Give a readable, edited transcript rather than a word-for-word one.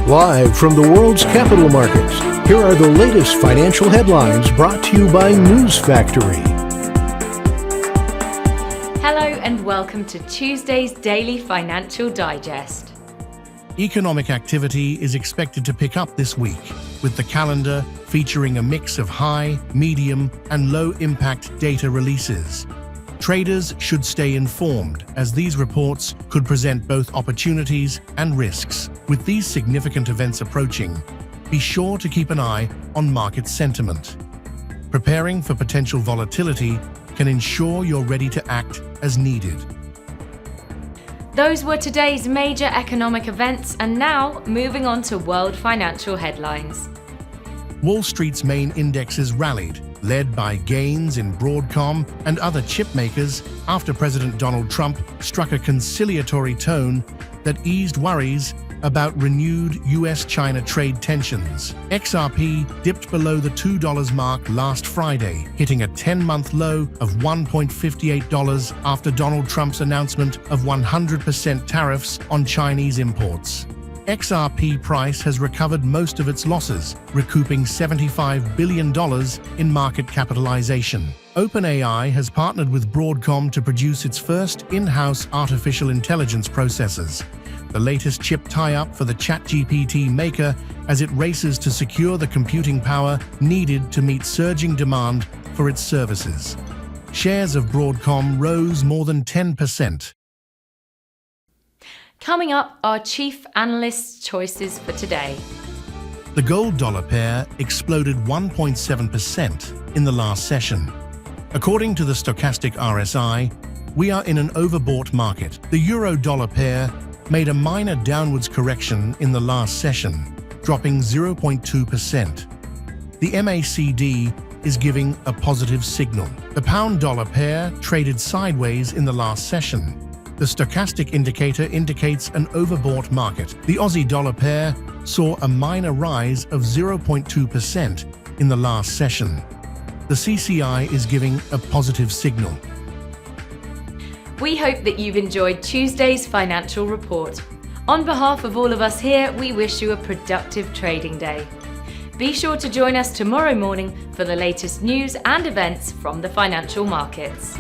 Live from the world's capital markets, here are the latest financial headlines brought to you by News Factory. Hello and welcome to Tuesday's Daily Financial Digest. Economic activity is expected to pick up this week, with the calendar featuring a mix of high, medium, and low-impact data releases. Traders should stay informed, as these reports could present both opportunities and risks. With these significant events approaching, be sure to keep an eye on market sentiment. Preparing for potential volatility can ensure you're ready to act as needed. Those were today's major economic events, and now moving on to world financial headlines. Wall Street's main indexes rallied, led by gains in Broadcom and other chip makers after President Donald Trump struck a conciliatory tone that eased worries about renewed US-China trade tensions. XRP dipped below the $2 mark last Friday, hitting a 10-month low of $1.58 after Donald Trump's announcement of 100% tariffs on Chinese imports. XRP price has recovered most of its losses, recouping $75 billion in market capitalization. OpenAI has partnered with Broadcom to produce its first in-house artificial intelligence processors, the latest chip tie-up for the ChatGPT maker as it races to secure the computing power needed to meet surging demand for its services. Shares of Broadcom rose more than 10%. Coming up, our chief analyst's choices for today. The gold-dollar pair exploded 1.7% in the last session. According to the stochastic RSI, we are in an overbought market. The euro-dollar pair made a minor downwards correction in the last session, dropping 0.2%. The MACD is giving a positive signal. The pound-dollar pair traded sideways in the last session. The stochastic indicator indicates an overbought market. The Aussie-dollar pair saw a minor rise of 0.2% in the last session. The CCI is giving a positive signal. We hope that you've enjoyed Tuesday's financial report. On behalf of all of us here, we wish you a productive trading day. Be sure to join us tomorrow morning for the latest news and events from the financial markets.